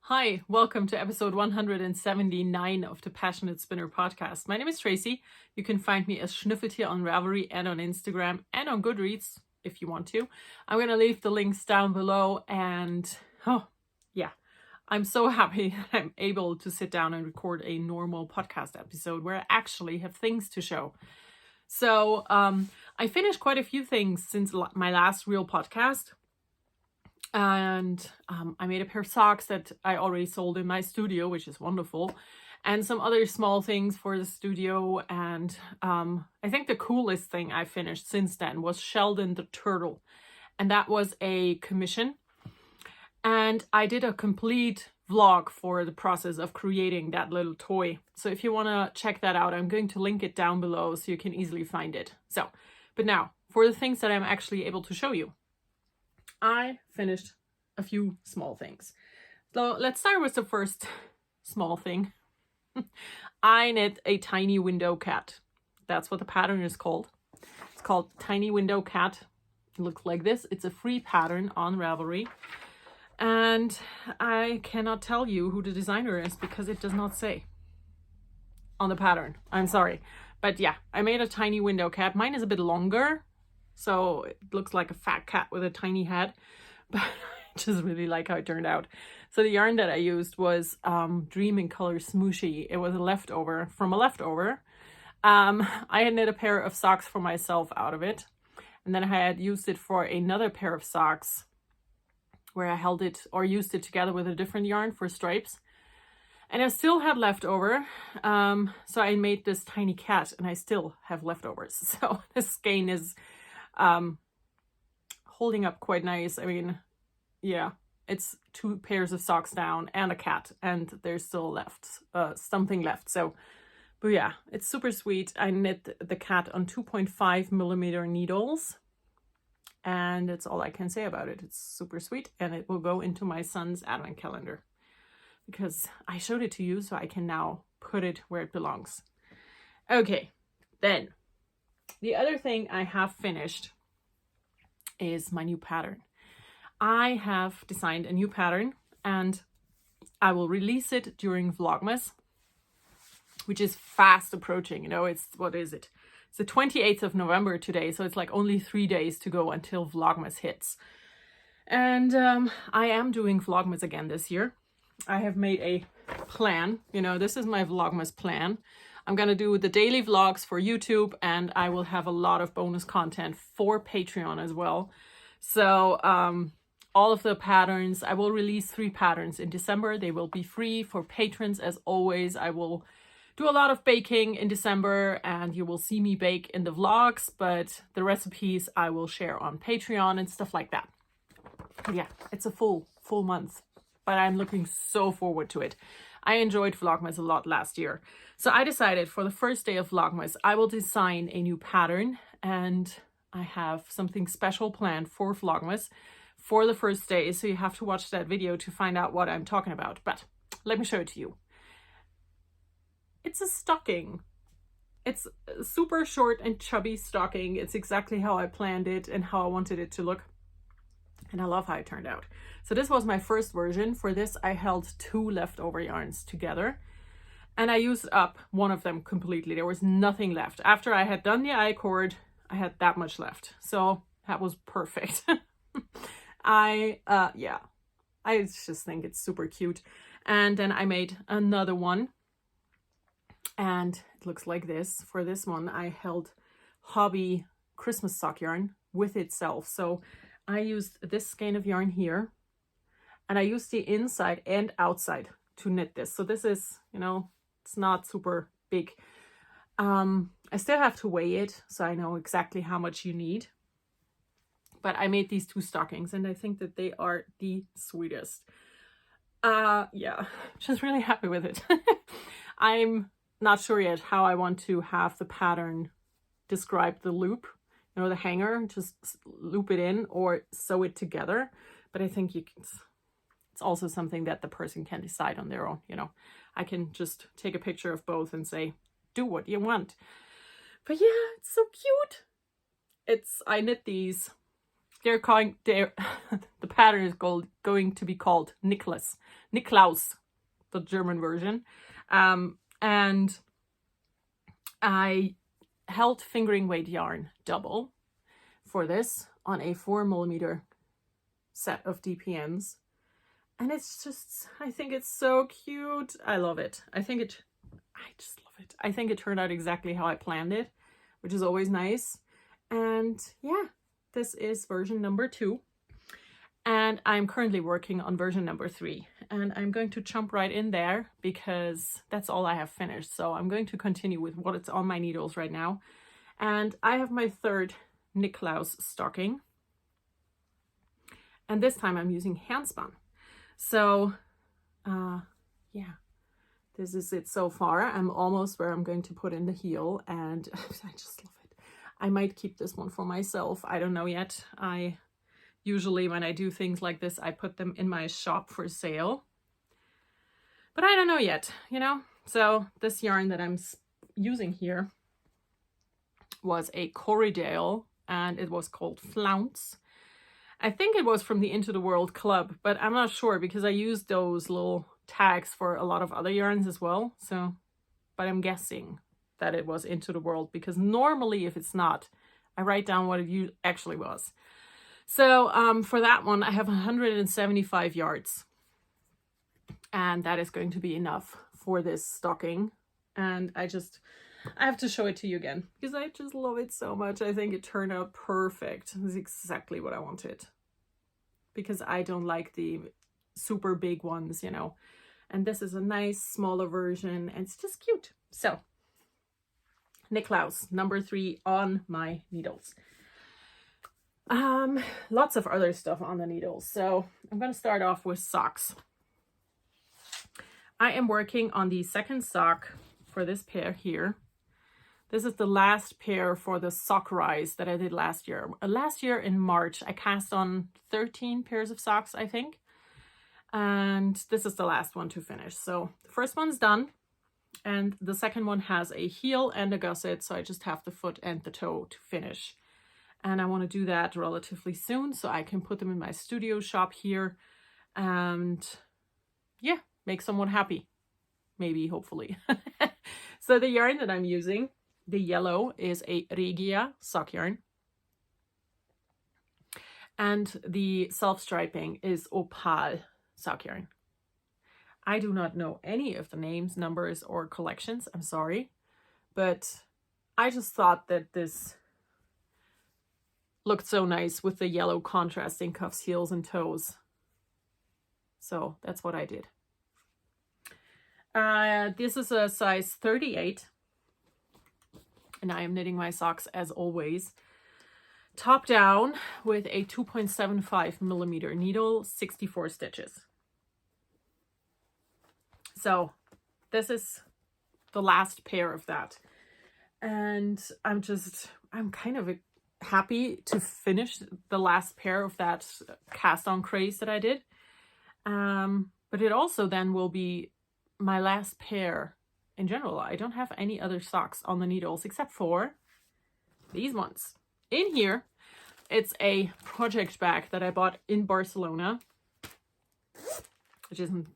Hi, welcome to episode 179 of the Passionate Spinner podcast. My name is Tracy. You can find me as Schnüffeltier on Ravelry and on Instagram and on Goodreads if you want to. I'm going to leave the links down below and I'm so happy that I'm able to sit down and record a normal podcast episode where I actually have things to show. So I finished quite a few things since my last real podcast. And I made a pair of socks that I already sold in my studio, which is wonderful. And some other small things for the studio. And I think the coolest thing I finished since then was Sheldon the Turtle. And that was a commission. And I did a complete vlog for the process of creating that little toy. So if you want to check that out, I'm going to link it down below so you can easily find it. But now for the things that I'm actually able to show you. I finished a few small things. So let's start with the first small thing. I knit a tiny window cat. That's what the pattern is called. It's called Tiny Window Cat. It looks like this. It's a free pattern on Ravelry. And I cannot tell you who the designer is because it does not say on the pattern. I'm sorry. But yeah, I made a tiny window cat. Mine is a bit longer. So it looks like a fat cat with a tiny head, but I just really like how it turned out. So the yarn that I used was Dream in Color Smooshy. It was a leftover from a leftover. I had knit a pair of socks for myself out of it. And then I had used it for another pair of socks where I held it or used it together with a different yarn for stripes. And I still had leftover. So I made this tiny cat and I still have leftovers. So this skein is holding up quite nice. I mean, yeah, it's 2 pairs of socks down and a cat, and there's still left something left. So, but yeah, it's super sweet. I knit the cat on 2.5 millimeter needles, and that's all I can say about it. It's super sweet, and it will go into my son's advent calendar because I showed it to you, so I can now put it where it belongs. Okay, then. The other thing I have finished is my new pattern. I have designed a new pattern and I will release it during Vlogmas, which is fast approaching. You know, what is it? It's the 28th of November today, so it's like only 3 days to go until Vlogmas hits. And I am doing Vlogmas again this year. I have made a plan. You know, this is my Vlogmas plan. I'm going to do the daily vlogs for YouTube, and I will have a lot of bonus content for Patreon as well. So all of the patterns, I will release 3 patterns in December. They will be free for patrons as always. I will do a lot of baking in December, and you will see me bake in the vlogs, but the recipes I will share on Patreon and stuff like that. Yeah, it's a full month, but I'm looking so forward to it. I enjoyed Vlogmas a lot last year. So I decided for the first day of Vlogmas, I will design a new pattern, and I have something special planned for Vlogmas for the first day. So you have to watch that video to find out what I'm talking about. But let me show it to you. It's a stocking. It's a super short and chubby stocking. It's exactly how I planned it and how I wanted it to look. And I love how it turned out. So this was my first version. For this, I held 2 leftover yarns together. And I used up one of them completely. There was nothing left. After I had done the I-cord, I had that much left. So that was perfect. I just think it's super cute. And then I made another one. And it looks like this. For this one, I held Hobbii Christmas sock yarn with itself. So I used this skein of yarn here, and I used the inside and outside to knit this. So this is, you know, it's not super big. I still have to weigh it, so I know exactly how much you need. But I made these 2 stockings, and I think that they are the sweetest. Yeah, just really happy with it. I'm not sure yet how I want to have the pattern describe the loop. You know, the hanger, just loop it in or sew it together. But I think it's also something that the person can decide on their own. You know, I can just take a picture of both and say, do what you want. But yeah, it's so cute. I knit these they're calling, the pattern is going to be called Niklaus, the German version. And I held fingering weight yarn double for this on a 4mm set of DPNs. And it's just, I think it's so cute. I love it. I just love it. I think it turned out exactly how I planned it, which is always nice. And yeah, this is version number 2. And I'm currently working on version number 3. And I'm going to jump right in there because that's all I have finished. So I'm going to continue with what's on my needles right now. And I have my 3rd Niklaus stocking. And this time I'm using handspun. So, yeah, this is it so far. I'm almost where I'm going to put in the heel, and I just love it. I might keep this one for myself. I don't know yet. I usually, when I do things like this, I put them in my shop for sale. But I don't know yet, you know? So this yarn that I'm using here was a Corriedale, and it was called Flounce. I think it was from the Into the World Club, but I'm not sure because I used those little tags for a lot of other yarns as well. So, but I'm guessing that it was Into the World because normally if it's not, I write down what it actually was. So for that one, I have 175 yards. And that is going to be enough for this stocking. And I have to show it to you again because I just love it so much. I think it turned out perfect. It's exactly what I wanted because I don't like the super big ones, you know, and this is a nice smaller version and it's just cute. So Niklaus number 3 on my needles. Lots of other stuff on the needles. So I'm going to start off with socks. I am working on the 2nd sock for this pair here. This is the last pair for the sock rise that I did last year. Last year in March, I cast on 13 pairs of socks, I think. And this is the last one to finish. So the first one's done. And the second one has a heel and a gusset. So I just have the foot and the toe to finish. And I want to do that relatively soon so I can put them in my studio shop here. And yeah, make someone happy. Maybe, hopefully. So the yarn that I'm using, the yellow, is a Regia sock yarn. And the self-striping is Opal sock yarn. I do not know any of the names, numbers, or collections. I'm sorry. But I just thought that this looked so nice with the yellow contrasting cuffs, heels, and toes. So that's what I did. This is a size 38. And I am knitting my socks as always. Top down with a 2.75mm needle, 64 stitches. So this is the last pair of that. And I'm kind of happy to finish the last pair of that cast on craze that I did. But it also then will be my last pair in general. I don't have any other socks on the needles except for these ones. In here, it's a project bag that I bought in Barcelona, which isn't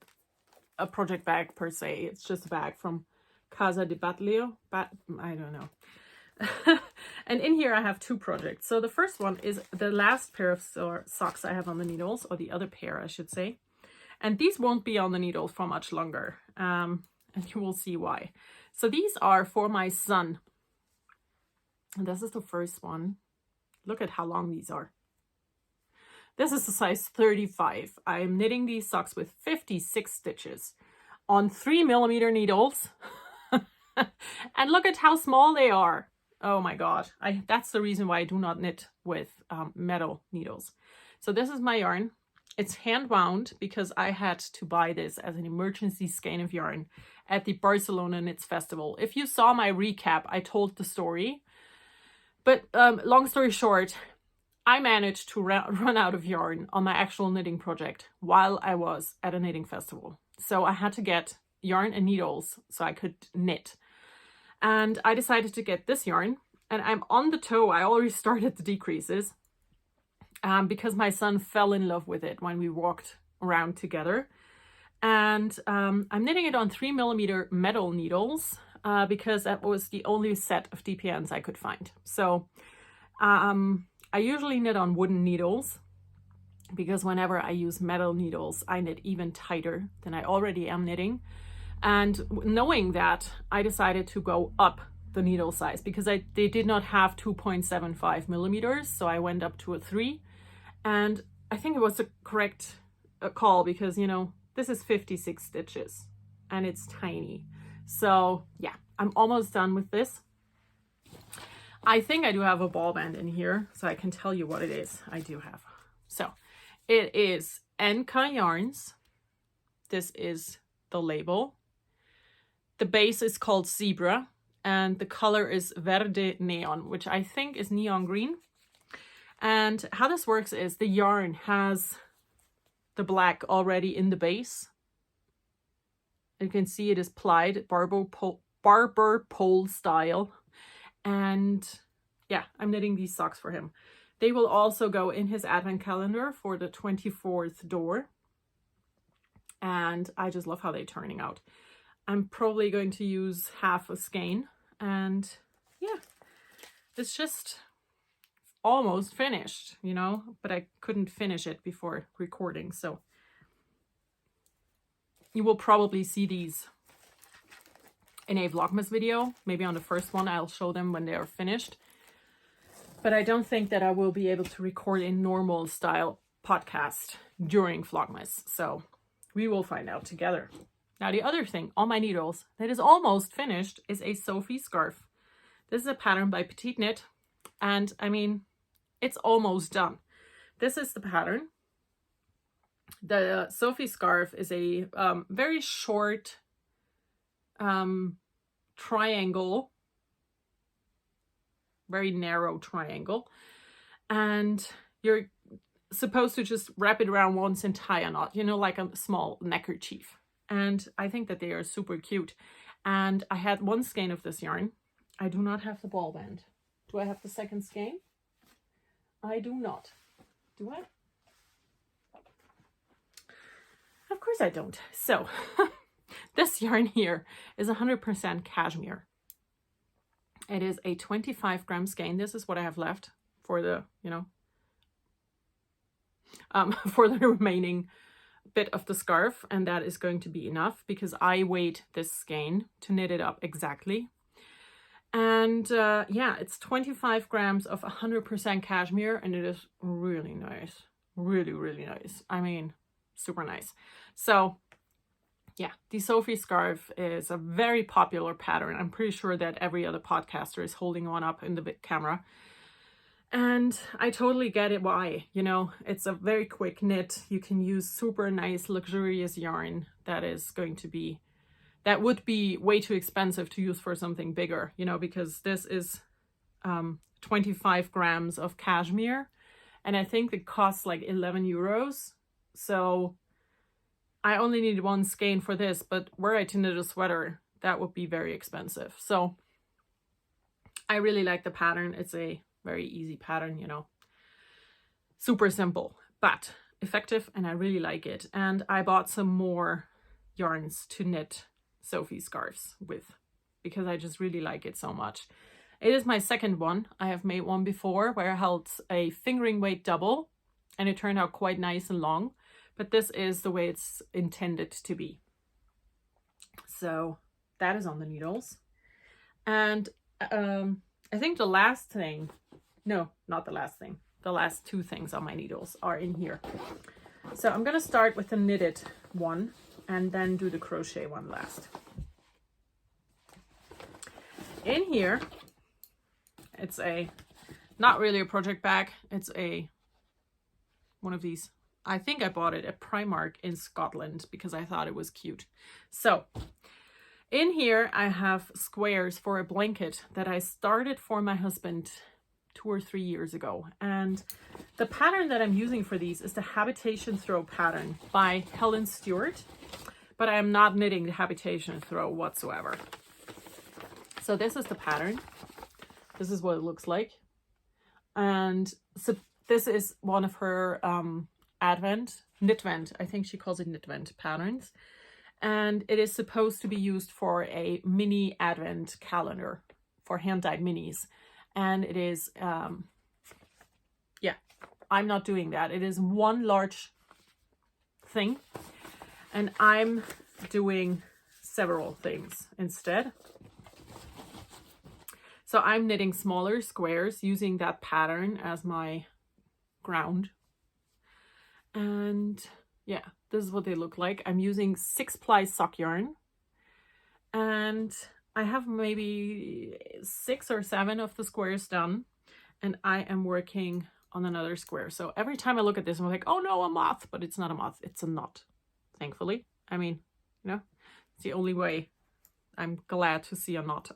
a project bag per se. It's just a bag from Casa de Batlio. I don't know. And in here I have 2 projects. So the first one is the last pair of socks I have on the needles, or the other pair I should say. And these won't be on the needles for much longer. And you will see why. So these are for my son. And this is the first one. Look at how long these are. This is a size 35. I'm knitting these socks with 56 stitches on 3mm needles. And look at how small they are. Oh my God. That's the reason why I do not knit with metal needles. So this is my yarn. It's hand wound because I had to buy this as an emergency skein of yarn at the Barcelona Knits Festival. If you saw my recap, I told the story. But long story short, I managed to run out of yarn on my actual knitting project while I was at a knitting festival. So I had to get yarn and needles so I could knit. And I decided to get this yarn. And I'm on the toe. I already started the decreases. because my son fell in love with it when we walked around together. And I'm knitting it on 3mm metal needles because that was the only set of DPNs I could find. So I usually knit on wooden needles because whenever I use metal needles, I knit even tighter than I already am knitting. And knowing that, I decided to go up the needle size because they did not have 2.75mm, so I went up to a 3. And I think it was the correct call because, you know, this is 56 stitches and it's tiny. So yeah, I'm almost done with this. I think I do have a ball band in here, so I can tell you what it is. I do have. So it is NK Yarns. This is the label. The base is called Zebra, and the color is Verde Neon, which I think is neon green. And how this works is the yarn has the black already in the base. You can see it is plied barber pole style. And yeah, I'm knitting these socks for him. They will also go in his advent calendar for the 24th door. And I just love how they're turning out. I'm probably going to use half a skein, and yeah, it's just almost finished, you know, but I couldn't finish it before recording. So you will probably see these in a Vlogmas video. Maybe on the first one, I'll show them when they are finished. But I don't think that I will be able to record a normal style podcast during Vlogmas. So we will find out together. Now, the other thing on my needles that is almost finished is a Sophie scarf. This is a pattern by PassioKnit, and I mean, it's almost done. This is the pattern. The Sophie scarf is a very short triangle, very narrow triangle, and you're supposed to just wrap it around once and tie a knot, you know, like a small neckerchief. And I think that they are super cute. And I had one skein of this yarn. I do not have the ball band. Do I have the second skein? I do not. Do I? Of course I don't. So this yarn here is 100% cashmere. It is a 25-gram skein. This is what I have left for the, you know, for the remaining bit of the scarf, and that is going to be enough because I weighed this skein to knit it up exactly. And yeah, it's 25 grams of 100% cashmere, and it is really nice. Really, really nice. I mean, super nice. So yeah, the Sophie scarf is a very popular pattern. I'm pretty sure that every other podcaster is holding one up in the big camera. And I totally get it why, you know, it's a very quick knit. You can use super nice, luxurious yarn that would be way too expensive to use for something bigger, you know, because this is 25 grams of cashmere. And I think it costs like 11 euros. So I only need one skein for this, but were I to knit a sweater, that would be very expensive. So I really like the pattern. It's a very easy pattern, you know, super simple, but effective, and I really like it. And I bought some more yarns to knit Sophie scarves with because I just really like it so much. It is my second one. I have made one before where I held a fingering weight double and it turned out quite nice and long, but this is the way it's intended to be. So that is on the needles. And I think the last thing, no, not the last thing, the last two things on my needles are in here. So I'm going to start with the knitted one and then do the crochet one last. In here, it's not really a project bag. It's one of these. I think I bought it at Primark in Scotland because I thought it was cute. So in here, I have squares for a blanket that I started for my husband 2 or 3 years ago. And the pattern that I'm using for these is the Habitation Throw pattern by Helen Stewart, but I am not knitting the Habitation Throw whatsoever. So this is the pattern. This is what it looks like. And so this is one of her Knitvent, I think she calls it Knitvent patterns. And it is supposed to be used for a mini advent calendar for hand-dyed minis. And it is, yeah, I'm not doing that. It is one large thing. And I'm doing several things instead. So I'm knitting smaller squares using that pattern as my ground. And yeah, this is what they look like. I'm using 6-ply sock yarn. And I have maybe 6 or 7 of the squares done. And I am working on another square. So every time I look at this, I'm like, oh no, a moth. But it's not a moth, it's a knot, thankfully. I mean, you know, it's the only way. I'm glad to see a knot.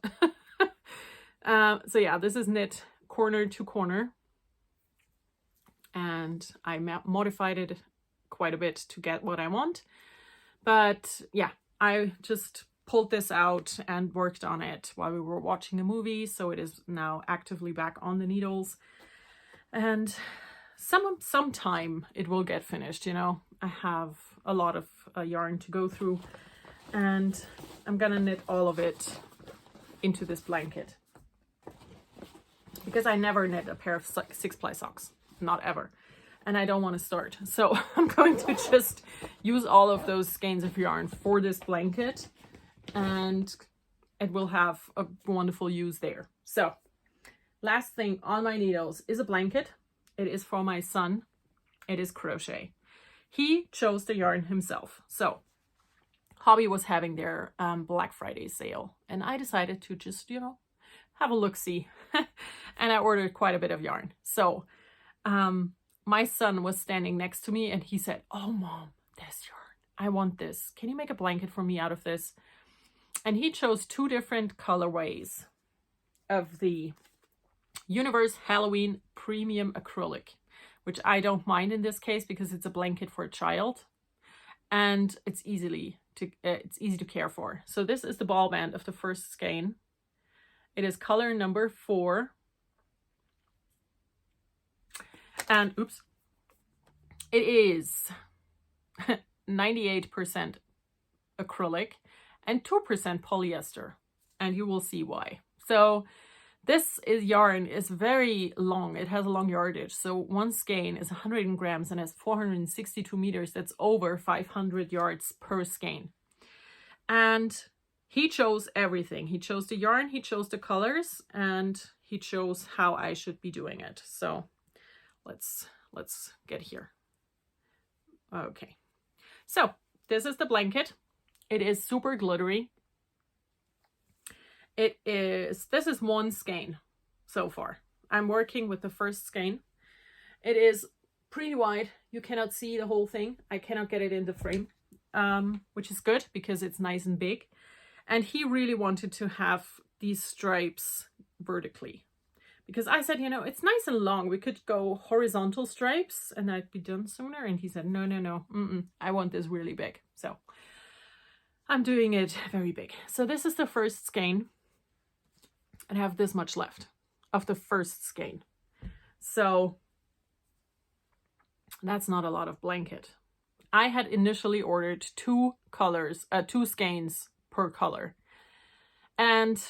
So yeah, this is knit corner to corner. And I modified it quite a bit to get what I want. But yeah, I just pulled this out and worked on it while we were watching a movie. So it is now actively back on the needles. And sometime it will get finished, you know. I have a lot of yarn to go through. And I'm gonna knit all of it into this blanket. Because I never knit a pair of 6-ply socks. Not ever. And I don't want to start. So I'm going to just use all of those skeins of yarn for this blanket. And it will have a wonderful use there. So last thing on my needles is a blanket. It is for my son. It is crochet. He chose the yarn himself. So Hobbii was having their Black Friday sale. And I decided to just, you know, have a look-see. And I ordered quite a bit of yarn. So my son was standing next to me and he said, oh mom, this yarn, I want this. Can you make a blanket for me out of this? And he chose 2 different colorways of the Universe Halloween Premium Acrylic, which I don't mind in this case because it's a blanket for a child and it's easy to care for. So this is the ball band of the first skein. It is color number 4. And oops, it is 98% acrylic and 2% polyester, and you will see why. So this yarn is very long. It has a long yardage. So one skein is 100 grams and has 462 meters. That's over 500 yards per skein. And he chose everything. He chose the yarn, he chose the colors, and he chose how I should be doing it. So let's get here. Okay. So this is the blanket. It is super glittery. This is one skein so far. I'm working with the first skein. It is pretty wide. You cannot see the whole thing. I cannot get it in the frame, which is good because it's nice and big. And he really wanted to have these stripes vertically. Because I said, you know, it's nice and long. We could go horizontal stripes and I'd be done sooner. And he said, no, I want this really big. So I'm doing it very big. So this is the first skein. And I have this much left of the first skein. So that's not a lot of blanket. I had initially ordered 2 skeins per color. And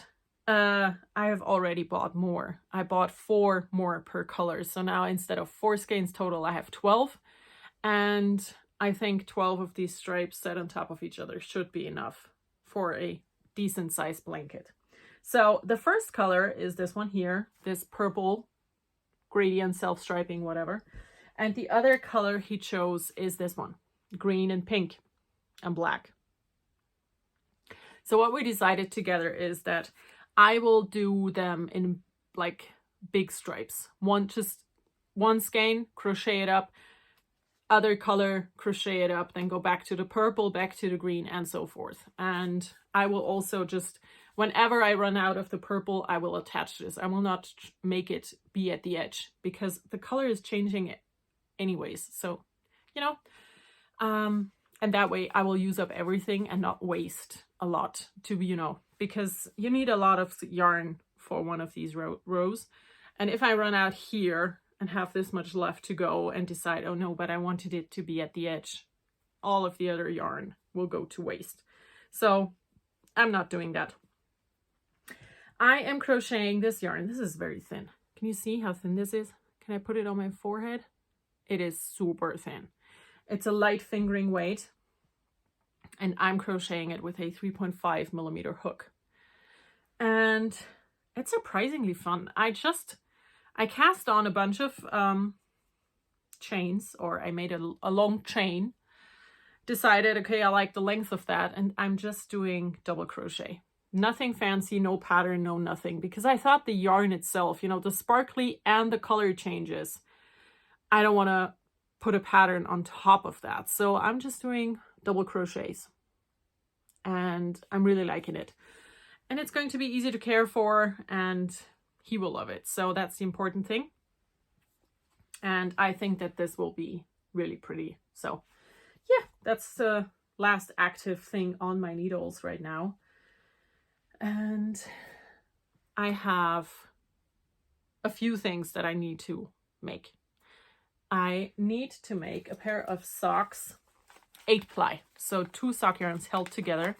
I have already bought more. I bought 4 more per color. So now instead of 4 skeins total, I have 12. And I think 12 of these stripes set on top of each other should be enough for a decent sized blanket. So the first color is this one here, this purple gradient self-striping, whatever. And the other color he chose is this one, green and pink and black. So what we decided together is that I will do them in like big stripes. Just one skein, crochet it up, other color, crochet it up, then go back to the purple, back to the green, and so forth. And I will also just, whenever I run out of the purple, I will attach this. I will not make it be at the edge because the color is changing anyways. So, you know, and that way I will use up everything and not waste a lot to be, you know, because you need a lot of yarn for one of these rows. And if I run out here, and have this much left to go and decide, oh no, but I wanted it to be at the edge. All of the other yarn will go to waste. So I'm not doing that. I am crocheting this yarn. This is very thin. Can you see how thin this is? Can I put it on my forehead? It is super thin. It's a light fingering weight, and I'm crocheting it with a 3.5 millimeter hook. And it's surprisingly fun. I cast on a bunch of chains, or I made a long chain, decided, okay, I like the length of that, and I'm just doing double crochet. Nothing fancy, no pattern, no nothing, because I thought the yarn itself, you know, the sparkly and the color changes, I don't want to put a pattern on top of that. So I'm just doing double crochets, and I'm really liking it. And it's going to be easy to care for, and he will love it. So that's the important thing. And I think that this will be really pretty. So yeah, that's the last active thing on my needles right now. And I have a few things that I need to make. I need to make a pair of socks, 8-ply. So 2 sock yarns held together.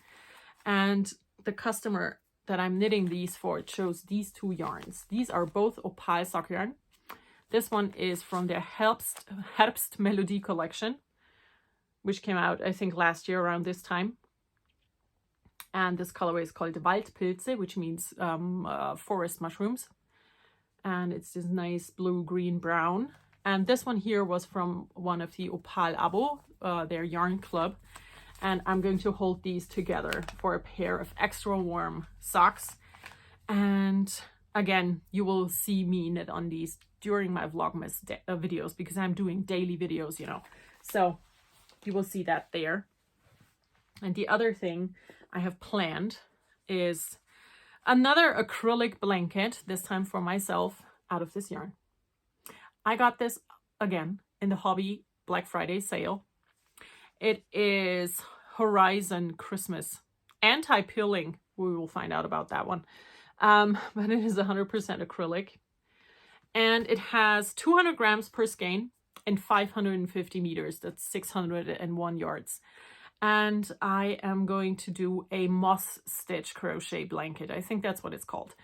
And the customer that I'm knitting these for chose these 2 yarns. These are both opal sock yarn. This one is from their Herbst Melodie collection, which came out, I think, last year around this time. And this colorway is called Waldpilze, which means forest mushrooms. And it's this nice blue, green, brown. And this one here was from one of the Opal Abo, their yarn club. And I'm going to hold these together for a pair of extra warm socks. And again, you will see me knit on these during my Vlogmas videos, because I'm doing daily videos, you know. So you will see that there. And the other thing I have planned is another acrylic blanket, this time for myself, out of this yarn. I got this again in the Hobbii Black Friday sale. It is Horizon Christmas anti-pilling. We will find out about that one. But it is 100% acrylic. And it has 200 grams per skein and 550 meters. That's 601 yards. And I am going to do a moss stitch crochet blanket. I think that's what it's called.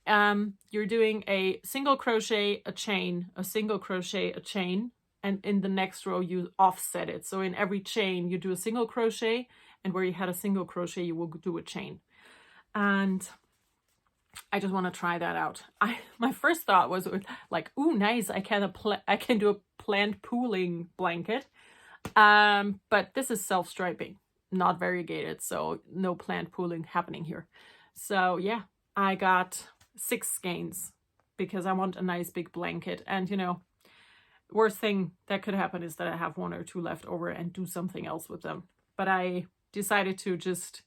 You're doing a single crochet, a chain, a single crochet, a chain, and in the next row you offset it. So in every chain you do a single crochet, and where you had a single crochet you will do a chain. And I just want to try that out. My first thought was like, ooh, nice, I can do a plant pooling blanket. But this is self-striping, not variegated, so no plant pooling happening here. So yeah, I got 6 skeins because I want a nice big blanket. And you know, worst thing that could happen is that I have 1 or 2 left over and do something else with them. But I decided to just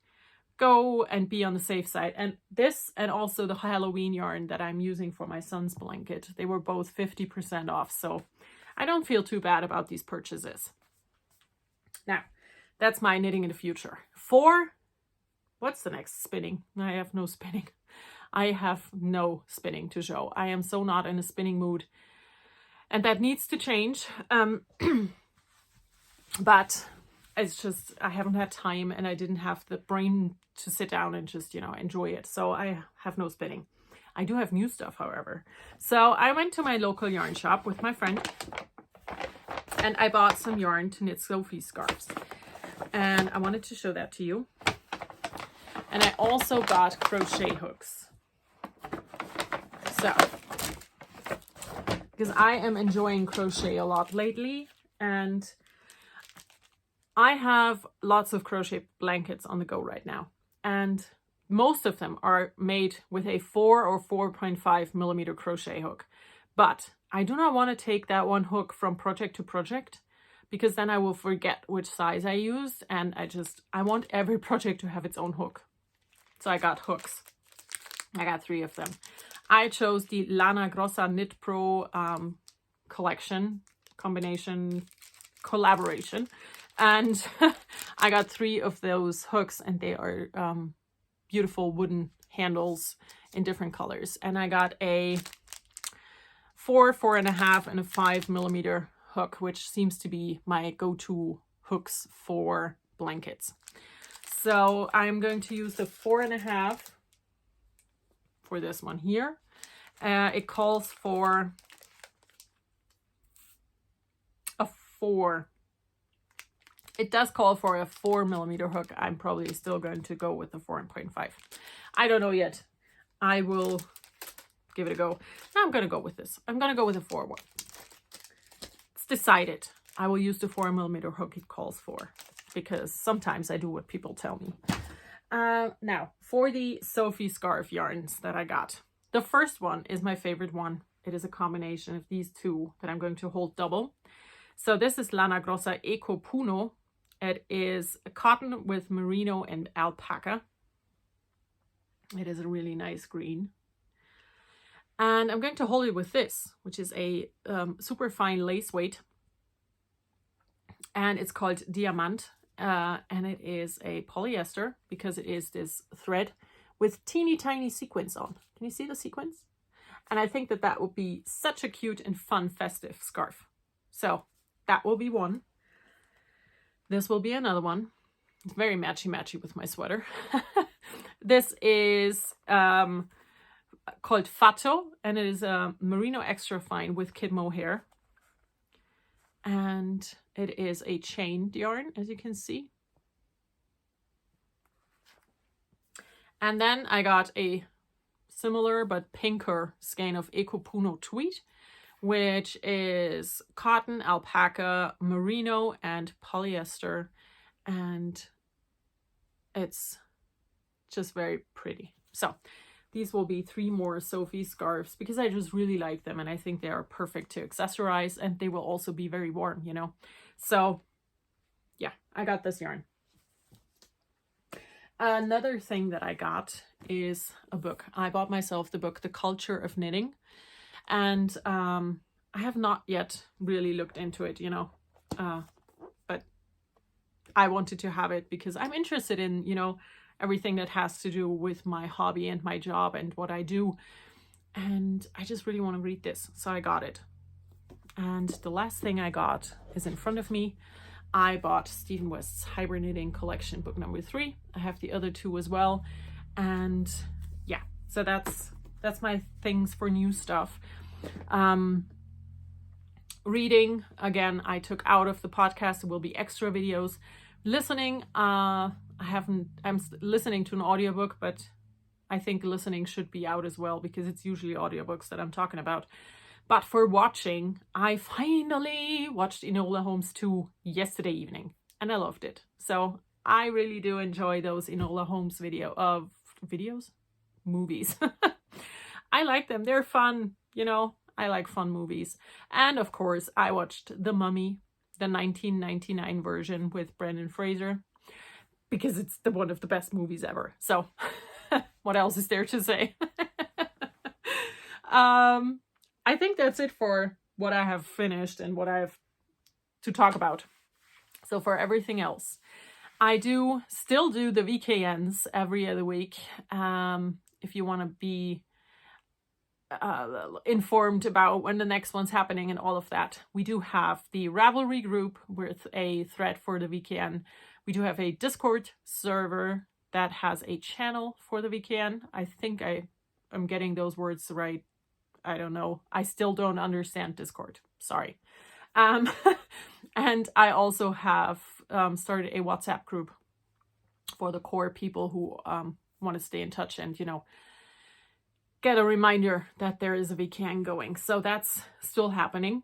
go and be on the safe side. And this, and also the Halloween yarn that I'm using for my son's blanket, they were both 50% off. So I don't feel too bad about these purchases. Now, that's my knitting in the future. What's the next spinning? I have no spinning. I have no spinning to show. I am so not in a spinning mood. And that needs to change. But it's just, I haven't had time, and I didn't have the brain to sit down and just, you know, enjoy it. So I have no spinning. I do have new stuff, however. So I went to my local yarn shop with my friend, and I bought some yarn to knit Sophie's scarves. And I wanted to show that to you. And I also got crochet hooks. So, because I am enjoying crochet a lot lately, and I have lots of crochet blankets on the go right now. And most of them are made with a 4 or 4.5 millimeter crochet hook. But I do not want to take that one hook from project to project, because then I will forget which size I used, and I want every project to have its own hook. So I got hooks. I got 3 of them. I chose the Lana Grossa Knit Pro collaboration, and I got 3 of those hooks, and they are beautiful wooden handles in different colors. And I got a 4, 4.5, and a 5mm hook, which seems to be my go-to hooks for blankets. So I'm going to use the 4.5 for this one here. It calls for a 4. It does call for a 4mm hook. I'm probably still going to go with the 4.5. I don't know yet. I will give it a go. Now I'm going to go with this. I'm going to go with a 4 one. It's decided. I will use the 4mm hook it calls for, because sometimes I do what people tell me. Now, for the Sophie scarf yarns that I got. The first one is my favorite one. It is a combination of these two that I'm going to hold double. So this is Lana Grossa Eco Puno. It is a cotton with merino and alpaca. It is a really nice green. And I'm going to hold it with this, which is a super fine lace weight. And it's called Diamant. And it is a polyester, because it is this thread with teeny tiny sequins on. Can you see the sequins? And I think that that would be such a cute and fun festive scarf. So that will be one. This will be another one. It's very matchy with my sweater. This is called Fatto, and it is a merino extra fine with kid mohair. And it is a chained yarn, as you can see. And then I got a similar but pinker skein of Eco Puno tweed, which is cotton, alpaca, merino, and polyester. And it's just very pretty. So these will be 3 more Sophie scarves, because I just really like them and I think they are perfect to accessorize, and they will also be very warm, you know. So yeah, I got this yarn. Another thing that I got is a book. I bought myself the book, The Culture of Knitting. And I have not yet really looked into it, you know, but I wanted to have it because I'm interested in, you know, everything that has to do with my hobby and my job and what I do. And I just really want to read this. So I got it. And the last thing I got is in front of me. I bought Stephen West's Hybrid Knitting Collection, book number 3. I have the other 2 as well. And yeah, so that's my things for new stuff. Reading, again, I took out of the podcast. There will be extra videos. Listening, I'm listening to an audiobook, but I think listening should be out as well, because it's usually audiobooks that I'm talking about. But for watching, I finally watched Enola Holmes 2 yesterday evening, and I loved it. So I really do enjoy those Enola Holmes movies. I like them. They're fun, you know. I like fun movies. And of course, I watched The Mummy, the 1999 version with Brendan Fraser, because it's one of the best movies ever. So what else is there to say? I think that's it for what I have finished and what I have to talk about. So for everything else, I still do the VKNs every other week. If you want to be informed about when the next one's happening and all of that. We do have the Ravelry group with a thread for the VKN. We do have a Discord server that has a channel for the VKN. I think I'm getting those words right. I don't know. I still don't understand Discord. Sorry. And I also have started a WhatsApp group for the core people who want to stay in touch and, you know, get a reminder that there is a VKN going. So that's still happening.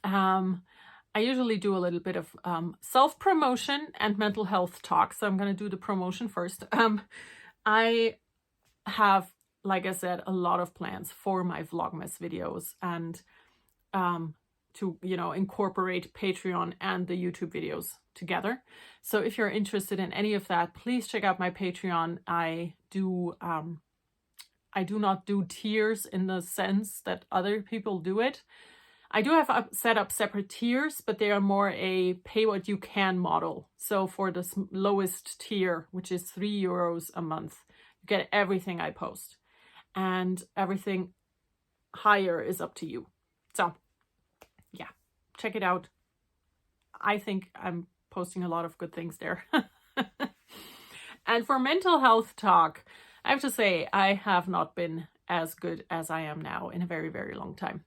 I usually do a little bit of self-promotion and mental health talk. So I'm going to do the promotion first. I have, like I said, a lot of plans for my Vlogmas videos and to, you know, incorporate Patreon and the YouTube videos together. So if you're interested in any of that, please check out my Patreon. I do not do tiers in the sense that other people do it. I do have set up separate tiers, but they are more a pay what you can model. So for the lowest tier, which is €3 a month, you get everything I post. And everything higher is up to you. So yeah, check it out. I think I'm posting a lot of good things there. And for mental health talk, I have to say I have not been as good as I am now in a very, very long time.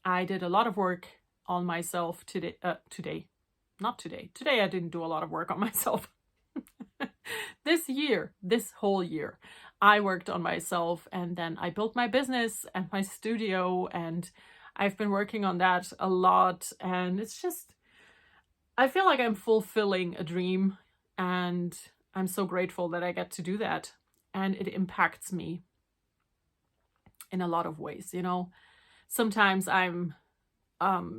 I did a lot of work on myself today. Not today. Today I didn't do a lot of work on myself. This whole year, I worked on myself, and then I built my business and my studio, and I've been working on that a lot. And it's just, I feel like I'm fulfilling a dream, and I'm so grateful that I get to do that. And it impacts me in a lot of ways, you know. Sometimes I'm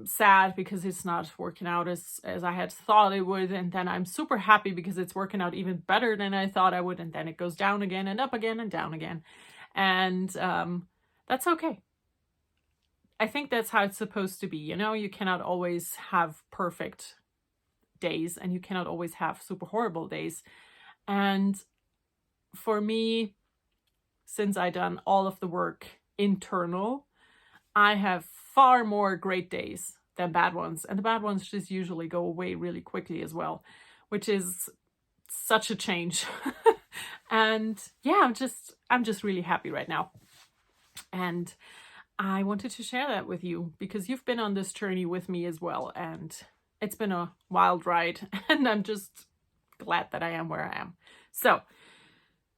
sad because it's not working out as I had thought it would, and then I'm super happy because it's working out even better than I thought I would, and then it goes down again and up again and down again. And that's okay. I think that's how it's supposed to be, you know. You cannot always have perfect days, and you cannot always have super horrible days. And for me, since I done all of the work internal, I have far more great days than bad ones. And the bad ones just usually go away really quickly as well, which is such a change. And yeah, I'm just really happy right now. And I wanted to share that with you because you've been on this journey with me as well. And it's been a wild ride, and I'm just glad that I am where I am. So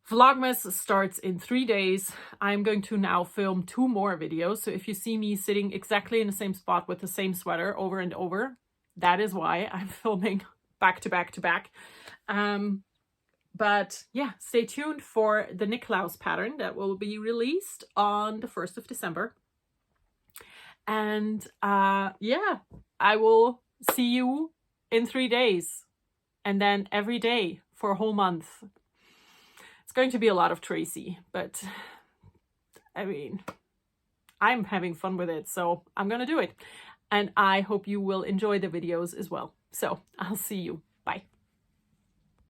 Vlogmas starts in 3 days. I'm going to now film 2 more videos. So if you see me sitting exactly in the same spot with the same sweater over and over, that is why I'm filming back to back to back. But yeah, stay tuned for the Niklaus pattern that will be released on the 1st of December. And yeah, I will see you in 3 days, and then every day for a whole month. It's going to be a lot of Tracy, but I mean, I'm having fun with it, so I'm gonna do it. And I hope you will enjoy the videos as well. So I'll see you. Bye.